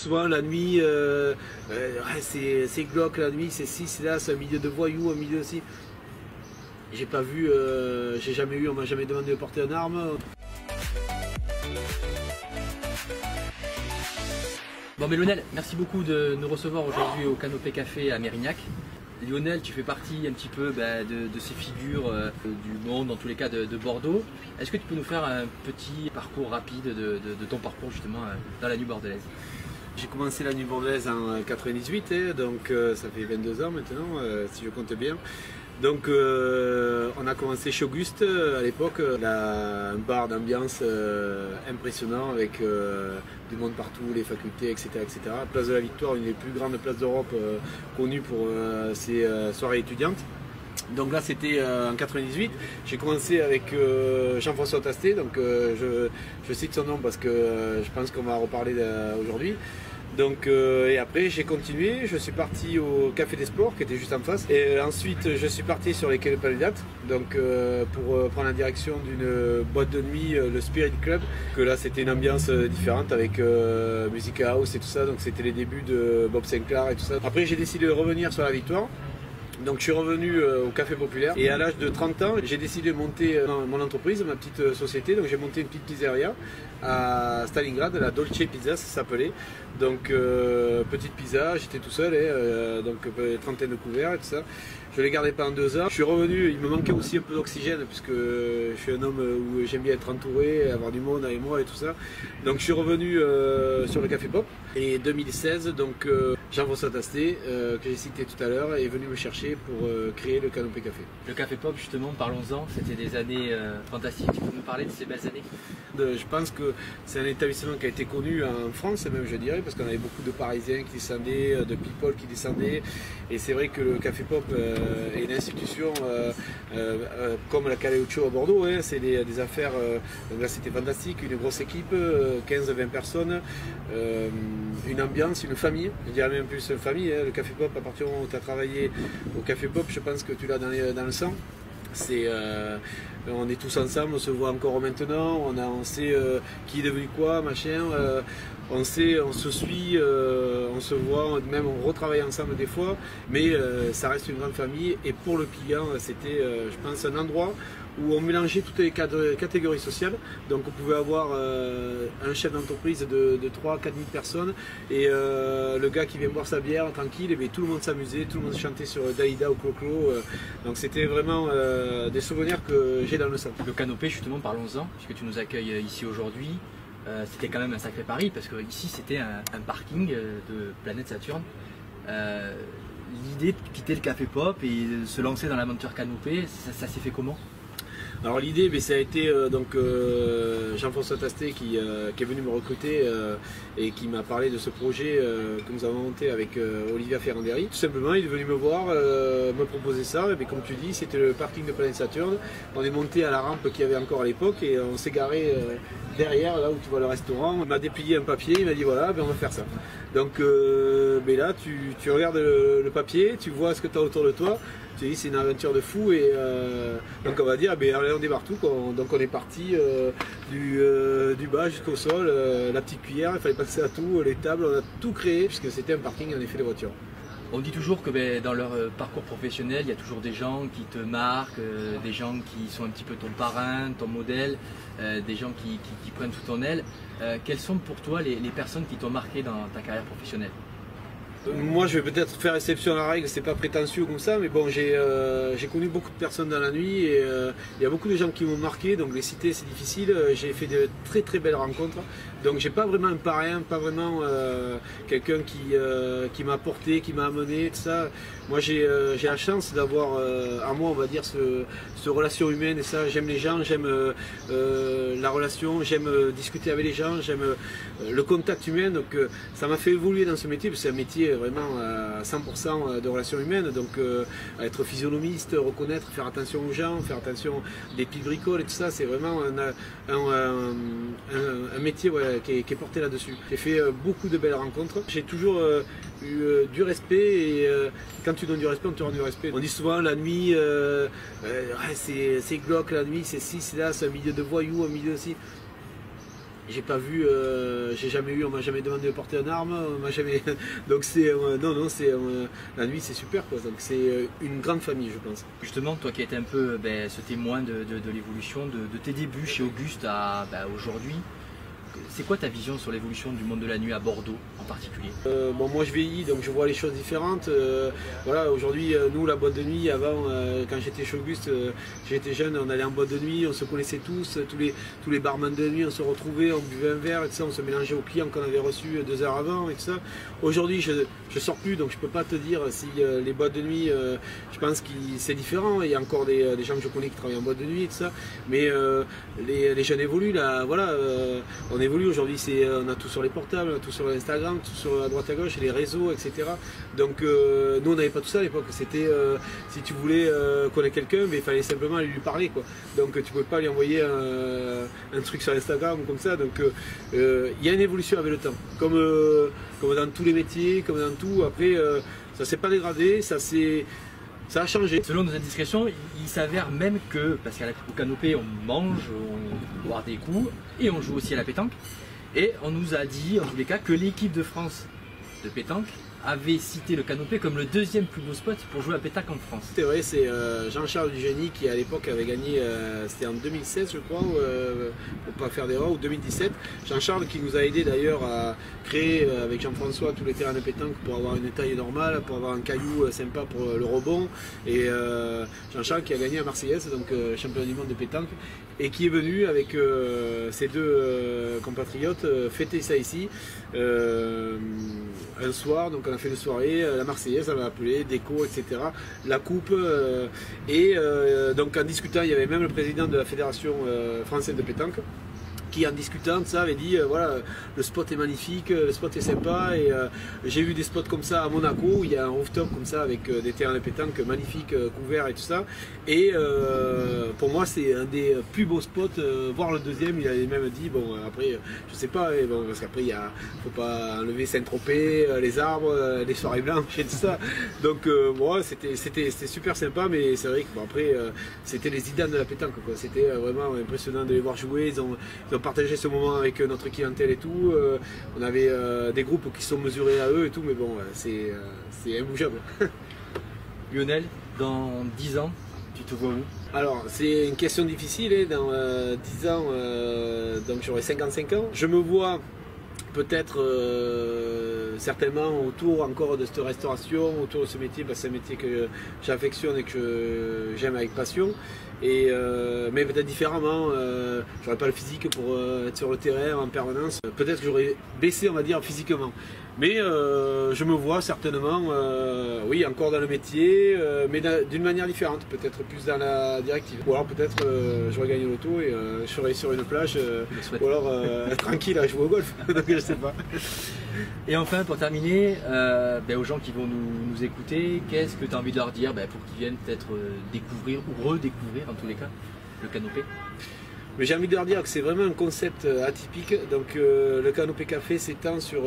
souvent la nuit, c'est glauque la nuit, c'est ci, c'est là, c'est un milieu de voyous, un milieu aussi. J'ai pas vu, on m'a jamais demandé de porter une arme. Bon mais Lionel, merci beaucoup de nous recevoir aujourd'hui au Canopé Café à Mérignac. Lionel, tu fais partie un petit peu de ces figures du monde, dans tous les cas de Bordeaux. Est-ce que tu peux nous faire un petit parcours rapide de ton parcours justement dans la nuit bordelaise? J'ai commencé la nuit bordelaise en 98, donc ça fait 22 ans maintenant, si je compte bien. Donc on a commencé chez Auguste à l'époque, un bar d'ambiance impressionnant avec du monde partout, les facultés, etc., etc. Place de la Victoire, une des plus grandes places d'Europe connues pour ses soirées étudiantes. Donc là c'était en 98, j'ai commencé avec Jean-François Tastet, donc je cite son nom parce que je pense qu'on va en reparler aujourd'hui. Donc, et après j'ai continué, je suis parti au Café des Sports qui était juste en face. Et ensuite je suis parti sur les quais de Paludat, donc pour prendre la direction d'une boîte de nuit, le Spirit Club. Que là c'était une ambiance différente avec musique house et tout ça, donc c'était les débuts de Bob Sinclair et tout ça. Après j'ai décidé de revenir sur la Victoire. Donc je suis revenu au Café Populaire et à l'âge de 30 ans, j'ai décidé de monter mon entreprise, ma petite société. Donc j'ai monté une petite pizzeria à Stalingrad, la Dolce Pizza ça s'appelait. Donc petite pizza, j'étais tout seul, donc trentaine de couverts et tout ça. Je l'ai gardé pendant 2 ans. Je suis revenu, il me manquait aussi un peu d'oxygène puisque je suis un homme où j'aime bien être entouré, avoir du monde avec moi et tout ça. Donc je suis revenu sur le Café Pop. Et 2016, donc Jean-François Tastet, que j'ai cité tout à l'heure, est venu me chercher pour créer le Canopé Café. Le Café Pop justement, parlons-en, c'était des années fantastiques. Tu peux nous parler de ces belles années? Je pense que c'est un établissement qui a été connu en France même, je dirais, parce qu'on avait beaucoup de Parisiens qui descendaient, de people qui descendaient. Et c'est vrai que le Café Pop est une institution comme la Caleuccio à Bordeaux, hein, c'est des affaires, donc là c'était fantastique, une grosse équipe, 15-20 personnes, une ambiance, une famille, je dirais même plus une famille, hein. Le Café Pop, à partir du moment où tu as travaillé au Café Pop, je pense que tu l'as dans le sang. On est tous ensemble, on se voit encore maintenant, on sait qui est devenu quoi, machin, on se suit, on se voit, même on retravaille ensemble des fois, mais ça reste une grande famille. Et pour le client, c'était, je pense, un endroit où on mélangeait toutes les catégories sociales. Donc on pouvait avoir un chef d'entreprise de 3 à 4 000 personnes et le gars qui vient boire sa bière tranquille, et bien, tout le monde s'amusait, tout le monde chantait sur Dalida ou Clo-Clo. Donc c'était vraiment des souvenirs que j'ai dans le sang. Le Canopé justement, parlons-en, puisque tu nous accueilles ici aujourd'hui. C'était quand même un sacré pari parce que ici c'était un parking de Planète Saturne. L'idée de quitter le Café Pop et de se lancer dans l'aventure Canopé, ça s'est fait comment? Alors l'idée, ça a été Jean-François Tastet qui est venu me recruter et qui m'a parlé de ce projet que nous avons monté avec Olivia Ferranderi. Tout simplement, il est venu me voir, me proposer ça, et bien, comme tu dis, c'était le parking de Planète Saturne. On est monté à la rampe qu'il y avait encore à l'époque et on s'est garé derrière, là où tu vois le restaurant. On m'a déplié un papier, il m'a dit voilà, on va faire ça. Donc là, tu regardes le papier, tu vois ce que tu as autour de toi. Tu dis c'est une aventure de fou et donc on va dire allez, on démarre tout. Donc on est parti du bas jusqu'au sol, la petite cuillère, il fallait passer à tout, les tables, on a tout créé puisque c'était un parking en effet de voiture. On dit toujours que dans leur parcours professionnel, il y a toujours des gens qui te marquent, des gens qui sont un petit peu ton parrain, ton modèle, des gens qui prennent sous ton aile. Quelles sont pour toi les personnes qui t'ont marqué dans ta carrière professionnelle? Moi je vais peut-être faire exception à la règle, c'est pas prétentieux comme ça, mais bon j'ai connu beaucoup de personnes dans la nuit et il y a beaucoup de gens qui m'ont marqué, donc les citer c'est difficile. J'ai fait de très très belles rencontres, donc j'ai pas vraiment un parrain, pas vraiment quelqu'un qui m'a porté, qui m'a amené, tout ça. Moi j'ai la chance d'avoir en moi on va dire ce relation humaine et ça, j'aime les gens, j'aime la relation, j'aime discuter avec les gens, j'aime le contact humain, donc ça m'a fait évoluer dans ce métier, parce que c'est un métier vraiment à 100% de relations humaines, donc être physionomiste, reconnaître, faire attention aux gens, faire attention des petites bricoles et tout ça, c'est vraiment un métier qui est porté là-dessus. J'ai fait beaucoup de belles rencontres, j'ai toujours eu du respect et quand tu donnes du respect, on te rend du respect. On dit souvent la nuit, c'est glauque la nuit, c'est ci, c'est là, c'est un milieu de voyous, un milieu aussi. J'ai pas vu, j'ai jamais eu, on m'a jamais demandé de porter une arme, on m'a jamais. Donc c'est, non, c'est la nuit, c'est super quoi. Donc c'est une grande famille, je pense. Justement, toi qui as été un peu ce témoin de l'évolution de tes débuts chez Auguste à aujourd'hui, c'est quoi ta vision sur l'évolution du monde de la nuit à Bordeaux en particulier? Bon, moi je vieillis donc je vois les choses différentes. Voilà, aujourd'hui nous la boîte de nuit avant, quand j'étais chez Auguste, j'étais jeune, on allait en boîte de nuit, on se connaissait tous les barman de nuit, on se retrouvait, on buvait un verre et tout ça, on se mélangeait aux clients qu'on avait reçus 2 heures avant et tout ça. Aujourd'hui je sors plus donc je peux pas te dire si les boîtes de nuit, je pense que c'est différent. Il y a encore des gens que je connais qui travaillent en boîte de nuit et tout ça, mais les jeunes évoluent là, voilà, on évolue aujourd'hui, on a tout sur les portables, on a tout sur Instagram, tout sur à droite à gauche, les réseaux, etc. Donc nous on n'avait pas tout ça à l'époque, c'était si tu voulais connaître quelqu'un, mais il fallait simplement aller lui parler quoi. Donc tu ne pouvais pas lui envoyer un truc sur Instagram ou comme ça, donc il y a une évolution avec le temps, comme dans tous les métiers, comme dans tout, après ça s'est pas dégradé, ça a changé. Selon nos indiscrétions, il s'avère même que, parce qu'au canopé on mange, on boit des coups et on joue aussi à la pétanque. Et on nous a dit, en tous les cas, que l'équipe de France de pétanque avait cité le canopé comme le 2e plus beau spot pour jouer à pétanque en France. C'est vrai, c'est Jean-Charles Dugénie qui à l'époque avait gagné, c'était en 2016 je crois, pour pas faire d'erreur, ou 2017. Jean-Charles qui nous a aidé d'ailleurs à créer avec Jean-François tous les terrains de pétanque pour avoir une taille normale, pour avoir un caillou sympa pour le rebond. Et Jean-Charles qui a gagné à Marseillaise, donc champion du monde de pétanque, et qui est venu avec ses 2 compatriotes fêter ça ici. Un soir, donc on a fait une soirée, la Marseillaise, on m'a appelé, déco, etc. La coupe, donc en discutant, il y avait même le président de la Fédération française de pétanque, qui en discutant de ça avait dit voilà, le spot est magnifique, le spot est sympa, et j'ai vu des spots comme ça à Monaco où il y a un rooftop comme ça avec des terrains de pétanque magnifiques, couverts et tout ça, et pour moi c'est un des plus beaux spots, voire le 2e. Il avait même dit, bon après je sais pas, bon, parce qu'après il faut pas enlever Saint-Tropez, les arbres, les soirées blanches et tout ça, donc bon, c'était super sympa, mais c'est vrai que bon, après c'était les Zidane de la pétanque quoi. C'était vraiment impressionnant de les voir jouer. Ils ont partager ce moment avec notre clientèle et tout. On avait des groupes qui sont mesurés à eux et tout, mais bon, c'est imbougeable. Lionel, dans 10 ans, tu te vois où? Alors, c'est une question difficile, hein. Dans 10 ans, donc j'aurai 55 ans. Je me vois peut-être certainement autour encore de cette restauration, autour de ce métier, parce que c'est un métier que j'affectionne et que j'aime avec passion. Et, mais peut-être différemment, j'aurais pas le physique pour être sur le terrain en permanence. Peut-être que j'aurais baissé, on va dire, physiquement. Mais je me vois certainement, oui, encore dans le métier, mais d'une manière différente, peut-être plus dans la directive. Ou alors peut-être j'aurais gagné l'auto et je serais sur une plage, ou alors tranquille à jouer au golf, donc je sais pas. Et enfin, pour terminer, aux gens qui vont nous écouter, qu'est-ce que tu as envie de leur dire pour qu'ils viennent peut-être découvrir ou redécouvrir en tous les cas le canopé? Mais j'ai envie de leur dire que c'est vraiment un concept atypique. Donc le canopé café s'étend sur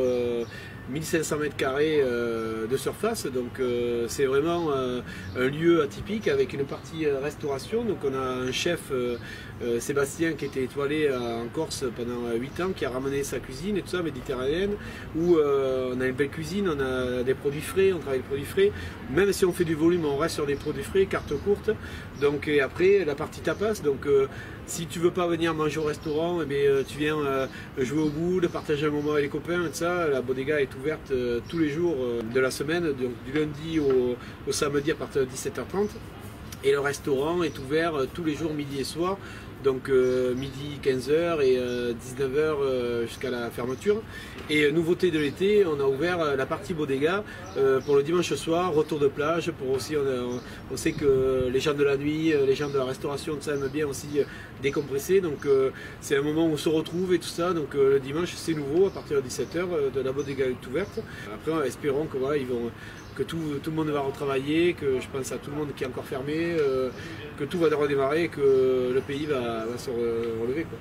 1500 m² de surface, donc c'est vraiment un lieu atypique avec une partie restauration. Donc on a un chef, Sébastien, qui était étoilé en Corse pendant 8 ans, qui a ramené sa cuisine et tout ça, méditerranéenne, où on a une belle cuisine, on a des produits frais, on travaille avec des produits frais. Même si on fait du volume, on reste sur des produits frais, carte courte. Donc, et après, la partie tapas, donc si tu veux pas venir manger au restaurant, tu viens jouer au boule, partager un moment avec les copains et tout ça. La bodega est ouverte tous les jours de la semaine, donc du lundi au samedi à partir de 17h30. Et le restaurant est ouvert tous les jours midi et soir, donc midi 15h et 19h jusqu'à la fermeture. Et nouveauté de l'été, on a ouvert la partie bodega pour le dimanche soir, retour de plage, pour aussi, on sait que les gens de la nuit, les gens de la restauration, tout ça aiment bien aussi décompresser, donc c'est un moment où on se retrouve et tout ça, donc le dimanche c'est nouveau, à partir de 17h, de la bodega est ouverte. Après espérons que voilà, que tout le monde va retravailler, que je pense à tout le monde qui est encore fermé, que tout va redémarrer, que le pays va se relever, quoi.